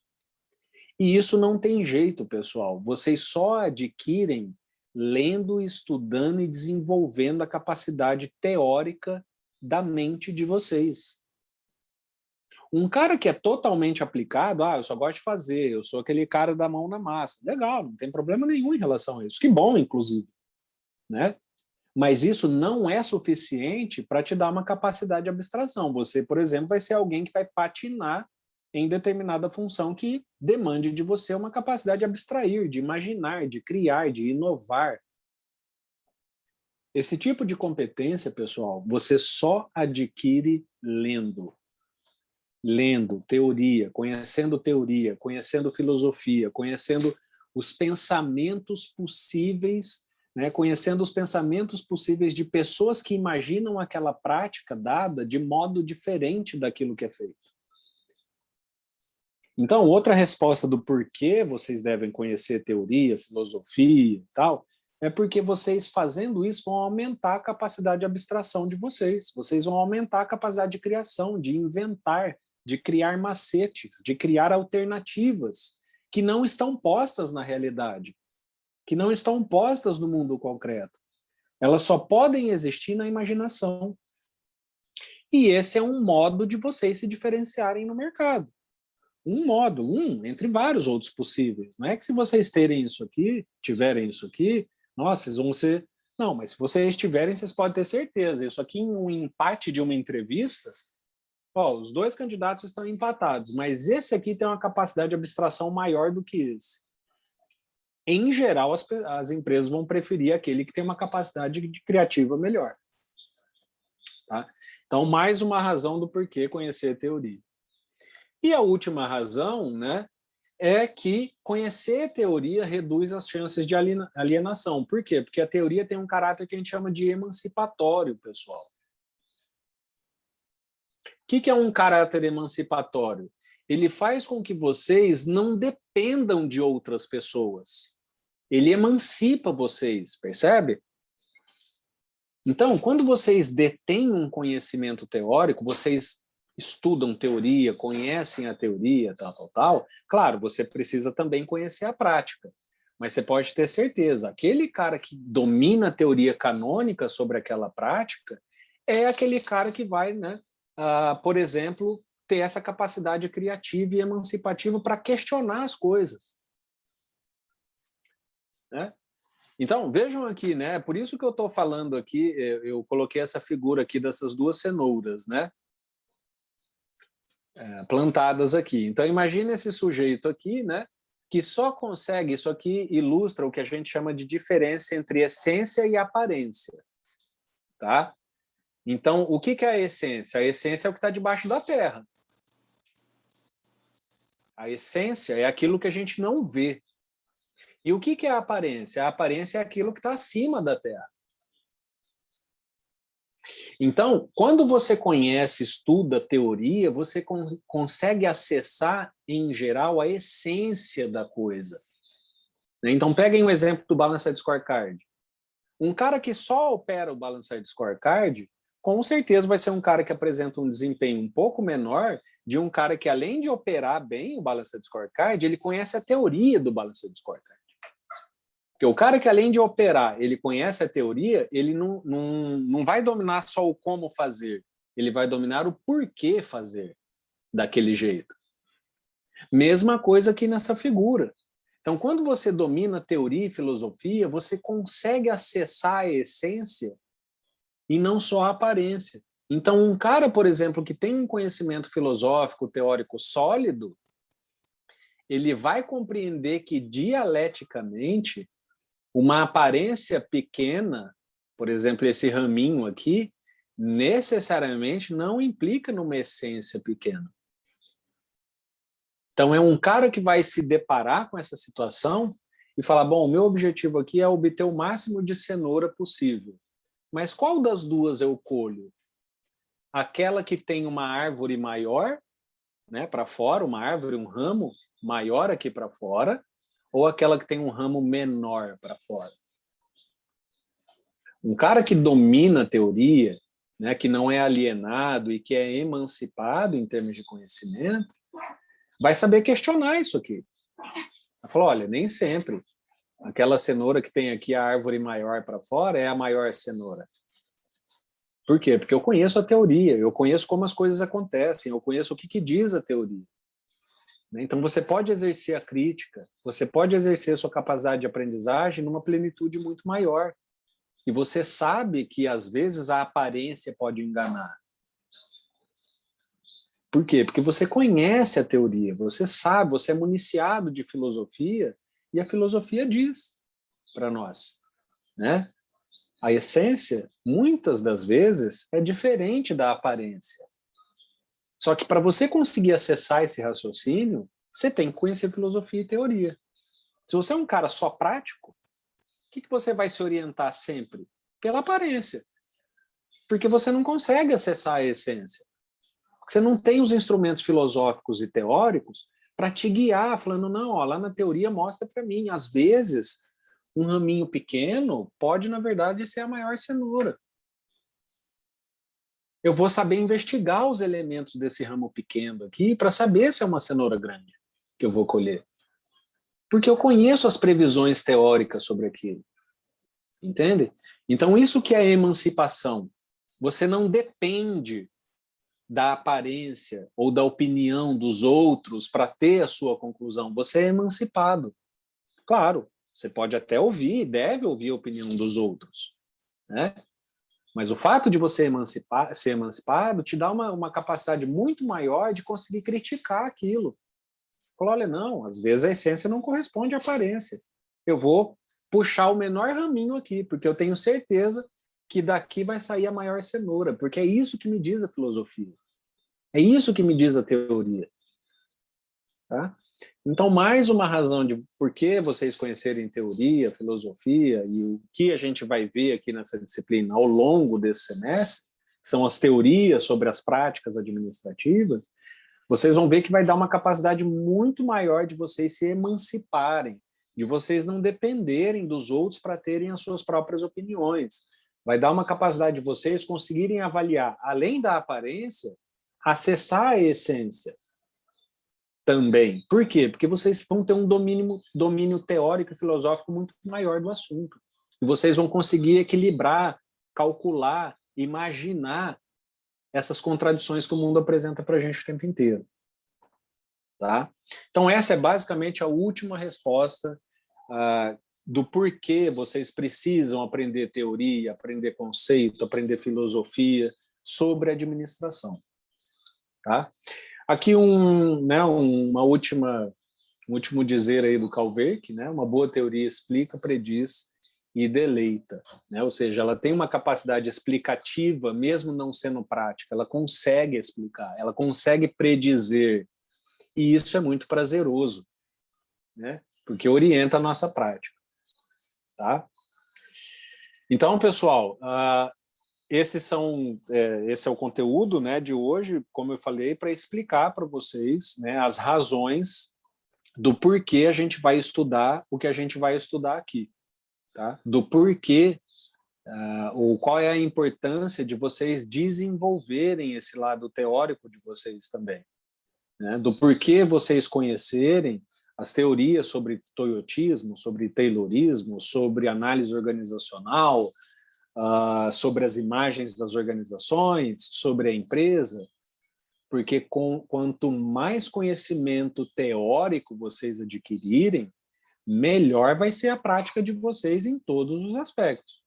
E isso não tem jeito, pessoal. Vocês só adquirem lendo, estudando e desenvolvendo a capacidade teórica da mente de vocês. Um cara que é totalmente aplicado, eu só gosto de fazer, eu sou aquele cara da mão na massa. Legal, não tem problema nenhum em relação a isso. Que bom, inclusive. Né? Mas isso não é suficiente para te dar uma capacidade de abstração. Você, por exemplo, vai ser alguém que vai patinar em determinada função que demande de você uma capacidade de abstrair, de imaginar, de criar, de inovar. Esse tipo de competência, pessoal, você só adquire lendo. Lendo teoria, conhecendo filosofia, conhecendo os pensamentos possíveis, né? Conhecendo os pensamentos possíveis de pessoas que imaginam aquela prática dada de modo diferente daquilo que é feito. Então, outra resposta do porquê vocês devem conhecer teoria, filosofia e tal, é porque vocês fazendo isso vão aumentar a capacidade de abstração de vocês. Vocês vão aumentar a capacidade de criação, de inventar, de criar macetes, de criar alternativas que não estão postas na realidade, que não estão postas no mundo concreto. Elas só podem existir na imaginação. E esse é um modo de vocês se diferenciarem no mercado. Um modo, entre vários outros possíveis. Não é que se vocês tiverem isso aqui, nossa, vocês vão ser... Não, mas se vocês tiverem, vocês podem ter certeza. Isso aqui, um empate de uma entrevista, ó, os dois candidatos estão empatados, mas esse aqui tem uma capacidade de abstração maior do que esse. Em geral, as empresas vão preferir aquele que tem uma capacidade criativa melhor. Tá? Então, mais uma razão do porquê conhecer teoria. E a última razão, né, é que conhecer teoria reduz as chances de alienação. Por quê? Porque a teoria tem um caráter que a gente chama de emancipatório, pessoal. O que é um caráter emancipatório? Ele faz com que vocês não dependam de outras pessoas. Ele emancipa vocês, percebe? Então, quando vocês detêm um conhecimento teórico, vocês estudam teoria, conhecem a teoria, tal. Claro, você precisa também conhecer a prática. Mas você pode ter certeza, aquele cara que domina a teoria canônica sobre aquela prática é aquele cara que vai, né, por exemplo, ter essa capacidade criativa e emancipativa para questionar as coisas. Né? Então, vejam aqui, né? Por isso que eu estou falando aqui, eu coloquei essa figura aqui dessas duas cenouras, né? Plantadas aqui. Então, imagine esse sujeito aqui, né? Que só consegue, isso aqui ilustra o que a gente chama de diferença entre essência e aparência. Tá? Então, o que é a essência? A essência é o que está debaixo da terra. A essência é aquilo que a gente não vê. E o que é a aparência? A aparência é aquilo que está acima da terra. Então, quando você conhece, estuda teoria, você consegue acessar, em geral, a essência da coisa. Então, peguem o exemplo do Balanced Scorecard. Um cara que só opera o Balanced Scorecard, com certeza vai ser um cara que apresenta um desempenho um pouco menor de um cara que, além de operar bem o Balanced Scorecard, ele conhece a teoria do Balanced Scorecard. Porque o cara que, além de operar, ele conhece a teoria, ele não vai dominar só o como fazer, ele vai dominar o porquê fazer daquele jeito. Mesma coisa aqui nessa figura. Então, quando você domina teoria e filosofia, você consegue acessar a essência e não só a aparência. Então, um cara, por exemplo, que tem um conhecimento filosófico, teórico sólido, ele vai compreender que, dialeticamente, uma aparência pequena, por exemplo, esse raminho aqui, necessariamente não implica numa essência pequena. Então, é um cara que vai se deparar com essa situação e falar, bom, o meu objetivo aqui é obter o máximo de cenoura possível. Mas qual das duas eu colho? Aquela que tem uma árvore maior, né, para fora, uma árvore, um ramo maior aqui para fora, ou aquela que tem um ramo menor para fora? Um cara que domina a teoria, né, que não é alienado e que é emancipado em termos de conhecimento, vai saber questionar isso aqui. Vai falar, olha, nem sempre aquela cenoura que tem aqui a árvore maior para fora é a maior cenoura. Por quê? Porque eu conheço a teoria, eu conheço como as coisas acontecem, eu conheço o que diz a teoria. Então, você pode exercer a crítica, você pode exercer a sua capacidade de aprendizagem numa plenitude muito maior. E você sabe que, às vezes, a aparência pode enganar. Por quê? Porque você conhece a teoria, você sabe, você é municiado de filosofia, e a filosofia diz para nós, né? A essência, muitas das vezes, é diferente da aparência. Só que para você conseguir acessar esse raciocínio, você tem que conhecer filosofia e teoria. Se você é um cara só prático, o que você vai se orientar sempre? Pela aparência. Porque você não consegue acessar a essência. Você não tem os instrumentos filosóficos e teóricos para te guiar, falando, não, ó, lá na teoria mostra para mim. Às vezes, um raminho pequeno pode, na verdade, ser a maior cenoura. Eu vou saber investigar os elementos desse ramo pequeno aqui para saber se é uma cenoura grande que eu vou colher. Porque eu conheço as previsões teóricas sobre aquilo. Entende? Então, isso que é emancipação. Você não depende da aparência ou da opinião dos outros para ter a sua conclusão. Você é emancipado. Claro, você pode até ouvir e deve ouvir a opinião dos outros, né? Mas o fato de você ser emancipado te dá uma capacidade muito maior de conseguir criticar aquilo. Falar, olha, não, às vezes a essência não corresponde à aparência. Eu vou puxar o menor raminho aqui, porque eu tenho certeza que daqui vai sair a maior cenoura, porque é isso que me diz a filosofia. É isso que me diz a teoria. Tá? Então, mais uma razão de por que vocês conhecerem teoria, filosofia e o que a gente vai ver aqui nessa disciplina ao longo desse semestre, que são as teorias sobre as práticas administrativas, vocês vão ver que vai dar uma capacidade muito maior de vocês se emanciparem, de vocês não dependerem dos outros para terem as suas próprias opiniões. Vai dar uma capacidade de vocês conseguirem avaliar, além da aparência, acessar a essência também. Por quê? Porque vocês vão ter um domínio teórico e filosófico muito maior do assunto. E vocês vão conseguir equilibrar, calcular, imaginar essas contradições que o mundo apresenta para a gente o tempo inteiro. Tá? Então, essa é basicamente a última resposta do porquê vocês precisam aprender teoria, aprender conceito, aprender filosofia sobre administração. Tá? Aqui um último dizer aí do Calverc, né? Uma boa teoria explica, prediz e deleita, né? Ou seja, ela tem uma capacidade explicativa, mesmo não sendo prática, ela consegue explicar, ela consegue predizer, e isso é muito prazeroso, né? Porque orienta a nossa prática, tá? Então, pessoal, esse é o conteúdo, né, de hoje, como eu falei, para explicar para vocês, né, as razões do porquê a gente vai estudar o que a gente vai estudar aqui. Tá? Do porquê, ou qual é a importância de vocês desenvolverem esse lado teórico de vocês também. Né? Do porquê vocês conhecerem as teorias sobre toyotismo, sobre taylorismo, sobre análise organizacional, sobre as imagens das organizações, sobre a empresa, porque quanto mais conhecimento teórico vocês adquirirem, melhor vai ser a prática de vocês em todos os aspectos.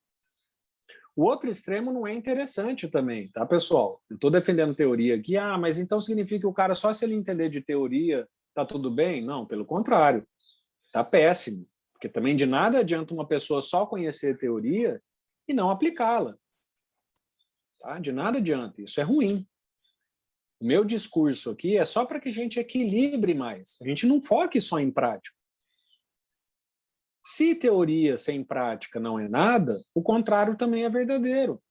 O outro extremo não é interessante também, tá, pessoal? Eu estou defendendo teoria aqui, mas então significa que o cara só se ele entender de teoria tá tudo bem? Não, pelo contrário, tá péssimo. Porque também de nada adianta uma pessoa só conhecer teoria e não aplicá-la. Tá? De nada adianta, isso é ruim. O meu discurso aqui é só para que a gente equilibre mais, a gente não foque só em prática. Se teoria sem prática não é nada, o contrário também é verdadeiro.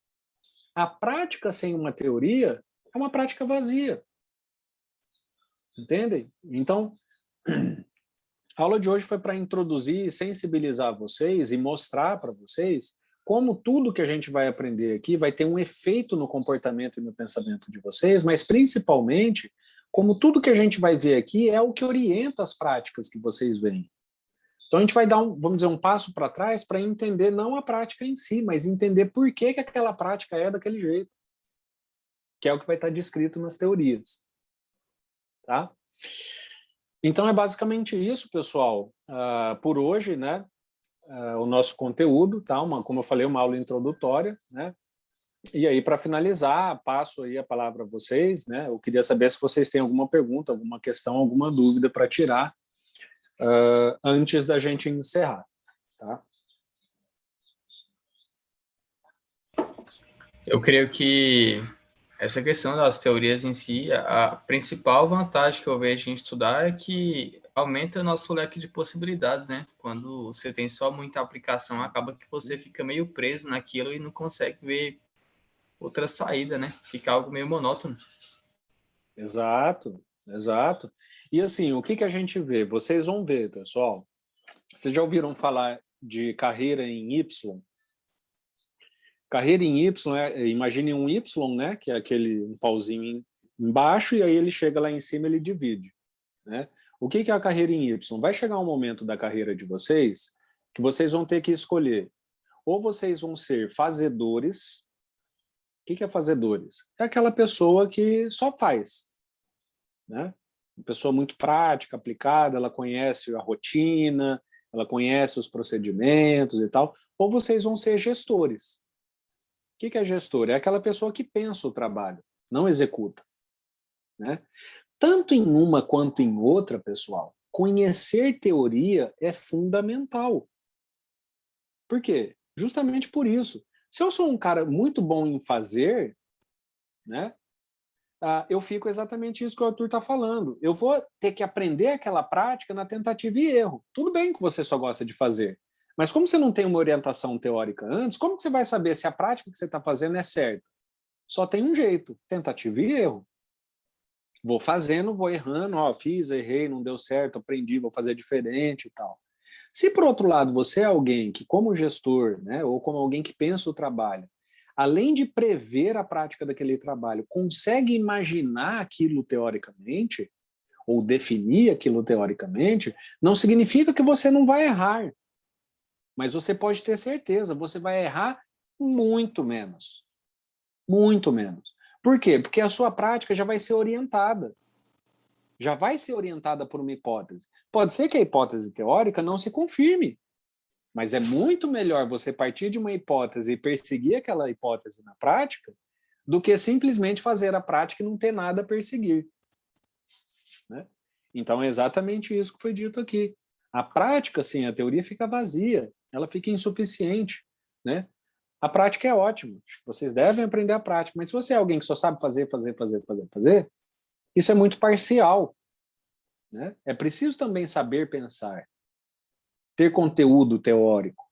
A prática sem uma teoria é uma prática vazia. Entendem? Então, a aula de hoje foi para introduzir, sensibilizar vocês e mostrar para vocês como tudo que a gente vai aprender aqui vai ter um efeito no comportamento e no pensamento de vocês, mas principalmente como tudo que a gente vai ver aqui é o que orienta as práticas que vocês veem. Então a gente vai dar, vamos dizer, um passo para trás para entender não a prática em si, mas entender por que aquela prática é daquele jeito, que é o que vai estar descrito nas teorias. Tá? Então é basicamente isso, pessoal. Por hoje, né? O nosso conteúdo, tá? Como eu falei, uma aula introdutória, né? E aí, para finalizar, passo aí a palavra a vocês, né? Eu queria saber se vocês têm alguma pergunta, alguma questão, alguma dúvida para tirar antes da gente encerrar, tá?
Eu creio que essa questão das teorias em si, a principal vantagem que eu vejo em estudar é que aumenta o nosso leque de possibilidades, né? Quando você tem só muita aplicação, acaba que você fica meio preso naquilo e não consegue ver outra saída, né? Fica algo meio monótono.
Exato, exato. E assim, o que que a gente vê? Vocês vão ver, pessoal. Vocês já ouviram falar de carreira em Y? Carreira em Y, imagine um Y, né, que é aquele um pauzinho embaixo, e aí ele chega lá em cima, ele divide, né? O que que é a carreira em Y? Vai chegar um momento da carreira de vocês que vocês vão ter que escolher. Ou vocês vão ser fazedores. O que que é fazedores? É aquela pessoa que só faz, né? Uma pessoa muito prática, aplicada, ela conhece a rotina, ela conhece os procedimentos e tal. Ou vocês vão ser gestores. O que que é gestor? É aquela pessoa que pensa o trabalho, não executa, né? Tanto em uma quanto em outra, pessoal, conhecer teoria é fundamental. Por quê? Justamente por isso. Se eu sou um cara muito bom em fazer, né, eu fico exatamente isso que o Arthur está falando. Eu vou ter que aprender aquela prática na tentativa e erro. Tudo bem que você só gosta de fazer, mas como você não tem uma orientação teórica antes, como que você vai saber se a prática que você está fazendo é certa? Só tem um jeito, tentativa e erro. Vou fazendo, vou errando, fiz, errei, não deu certo, aprendi, vou fazer diferente e tal. Se, por outro lado, você é alguém que, como gestor, né, ou como alguém que pensa o trabalho, além de prever a prática daquele trabalho, consegue imaginar aquilo teoricamente, ou definir aquilo teoricamente, não significa que você não vai errar. Mas você pode ter certeza, você vai errar muito menos. Muito menos. Por quê? Porque a sua prática já vai ser orientada. Já vai ser orientada por uma hipótese. Pode ser que a hipótese teórica não se confirme, mas é muito melhor você partir de uma hipótese e perseguir aquela hipótese na prática do que simplesmente fazer a prática e não ter nada a perseguir, né? Então é exatamente isso que foi dito aqui. A prática, sim, a teoria fica vazia, ela fica insuficiente, né? A prática é ótima, vocês devem aprender a prática, mas se você é alguém que só sabe fazer, isso é muito parcial, né? É preciso também saber pensar, ter conteúdo teórico,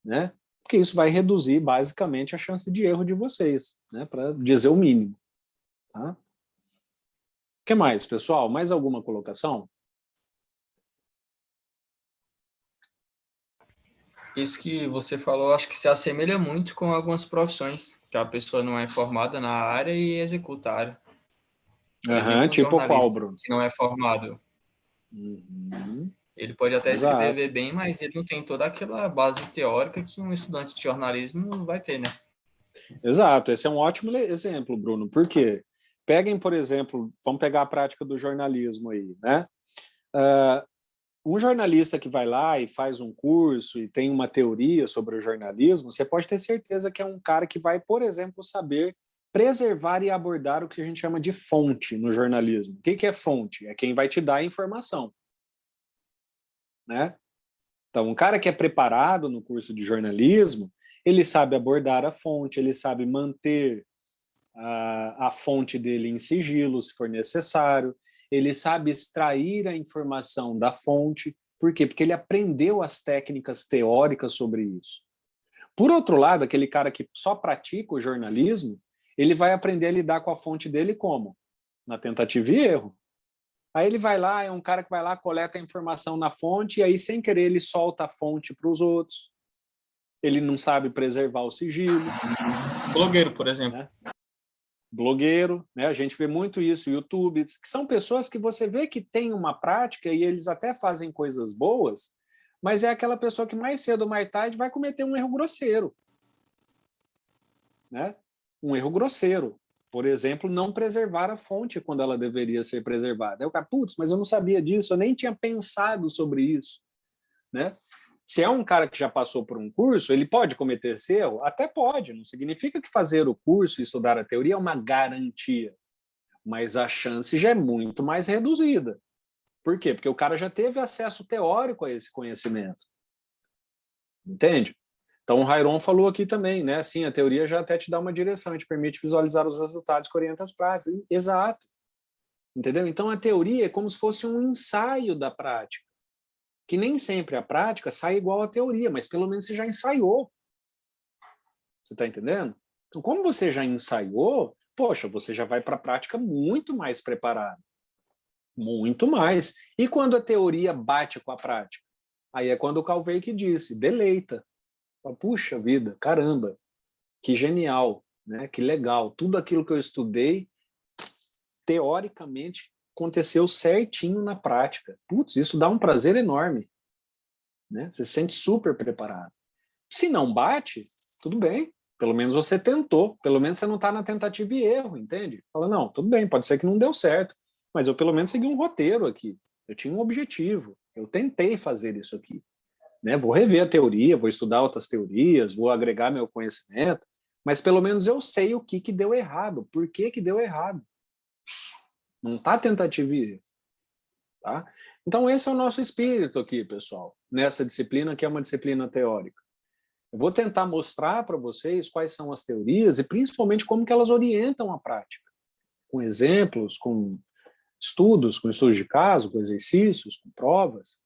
né? Porque isso vai reduzir basicamente a chance de erro de vocês, né? Para dizer o mínimo. Tá? O que mais, pessoal? Mais alguma colocação?
Isso que você falou, acho que se assemelha muito com algumas profissões, que a pessoa não é formada na área e executa a área. Por exemplo, um
Tipo qual,
jornalista
Bruno?
que não é formado,
Uhum.
ele pode até
Exato.
escrever bem, mas ele não tem toda aquela base teórica que um estudante de jornalismo vai ter, né?
Exato, esse é um ótimo exemplo, Bruno. Por quê? Peguem, por exemplo, vamos pegar a prática do jornalismo aí, né? Um jornalista que vai lá e faz um curso e tem uma teoria sobre o jornalismo, você pode ter certeza que é um cara que vai, por exemplo, saber preservar e abordar o que a gente chama de fonte no jornalismo. O que é fonte? É quem vai te dar a informação, né? Então, um cara que é preparado no curso de jornalismo, ele sabe abordar a fonte, ele sabe manter a fonte dele em sigilo, se for necessário, ele sabe extrair a informação da fonte. Por quê? Porque ele aprendeu as técnicas teóricas sobre isso. Por outro lado, aquele cara que só pratica o jornalismo, ele vai aprender a lidar com a fonte dele como? Na tentativa e erro. Aí ele vai lá, é um cara que vai lá, coleta a informação na fonte, e aí, sem querer, ele solta a fonte para os outros. Ele não sabe preservar o sigilo.
Blogueiro, por exemplo.
Né? Blogueiro, né? A gente vê muito isso, YouTube, que são pessoas que você vê que tem uma prática e eles até fazem coisas boas, mas é aquela pessoa que mais cedo ou mais tarde vai cometer um erro grosseiro. Né? Um erro grosseiro. Por exemplo, não preservar a fonte quando ela deveria ser preservada. Aí o cara, putz, mas eu não sabia disso, eu nem tinha pensado sobre isso. Né? Se é um cara que já passou por um curso, ele pode cometer esse erro? Até pode, não significa que fazer o curso e estudar a teoria é uma garantia, mas a chance já é muito mais reduzida. Por quê? Porque o cara já teve acesso teórico a esse conhecimento. Entende? Então, o Rairon falou aqui também, né? Sim, a teoria já até te dá uma direção, te permite visualizar os resultados que orientam as práticas. Exato. Entendeu? Então, a teoria é como se fosse um ensaio da prática, que nem sempre a prática sai igual à teoria, mas pelo menos você já ensaiou. Você está entendendo? Então, como você já ensaiou, poxa, você já vai para a prática muito mais preparado. Muito mais. E quando a teoria bate com a prática? Aí é quando o Calveic disse, deleita. Puxa vida, caramba, que genial, né? Que legal. Tudo aquilo que eu estudei, teoricamente, aconteceu certinho na prática. Putz, isso dá um prazer enorme. Né? Você se sente super preparado. Se não bate, tudo bem. Pelo menos você tentou. Pelo menos você não está na tentativa e erro, entende? Fala, não, tudo bem, pode ser que não deu certo. Mas eu pelo menos segui um roteiro aqui. Eu tinha um objetivo. Eu tentei fazer isso aqui. Né? Vou rever a teoria, vou estudar outras teorias, vou agregar meu conhecimento, mas pelo menos eu sei o que deu errado, por que deu errado. Não está tentativa e erro. Tá? Então esse é o nosso espírito aqui, pessoal, nessa disciplina que é uma disciplina teórica. Eu vou tentar mostrar para vocês quais são as teorias e principalmente como que elas orientam a prática, com exemplos, com estudos de caso, com exercícios, com provas,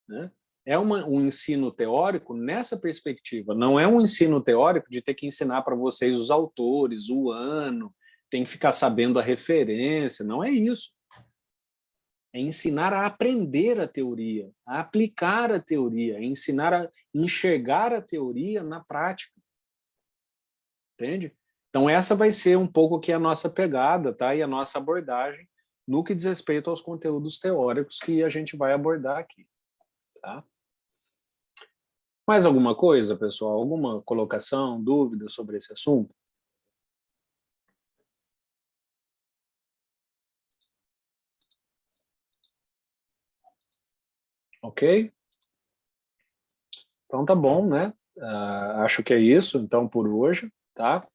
né? É um ensino teórico nessa perspectiva, não é um ensino teórico de ter que ensinar para vocês os autores, o ano, tem que ficar sabendo a referência, não é isso. É ensinar a aprender a teoria, a aplicar a teoria, é ensinar a enxergar a teoria na prática. Entende? Então essa vai ser um pouco que a nossa pegada, tá? E a nossa abordagem no que diz respeito aos conteúdos teóricos que a gente vai abordar aqui. Tá? Mais alguma coisa, pessoal? Alguma colocação, dúvida sobre esse assunto? Ok? Então tá bom, né? Acho que é isso, então, por hoje, tá?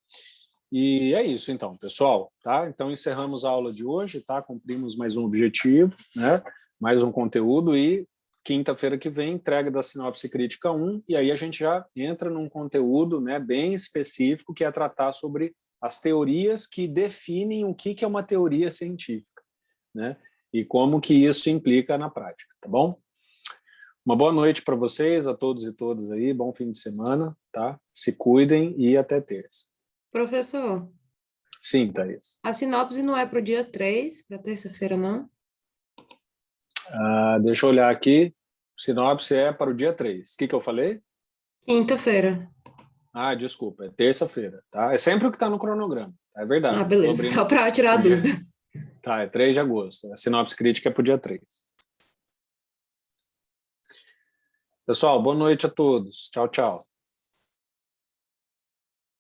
E é isso, então, pessoal, tá? Então encerramos a aula de hoje, tá? Cumprimos mais um objetivo, né? Mais um conteúdo e quinta-feira que vem, entrega da Sinopse Crítica 1, e aí a gente já entra num conteúdo, né, bem específico, que é tratar sobre as teorias que definem o que é uma teoria científica, né? E como que isso implica na prática, tá bom? Uma boa noite para vocês, a todos e todas aí, bom fim de semana, tá? Se cuidem e até terça.
Professor,
Sim, Thaís.
a sinopse não é para o dia 3, para terça-feira, não?
Deixa eu olhar aqui. Sinopse é para o dia 3. O que eu falei?
Quinta-feira.
Desculpa, é terça-feira, tá? É sempre o que está no cronograma, é verdade.
Beleza, só para tirar a dúvida.
Tá, é 3 de agosto. A sinopse crítica é para o dia 3. Pessoal, boa noite a todos. Tchau, tchau.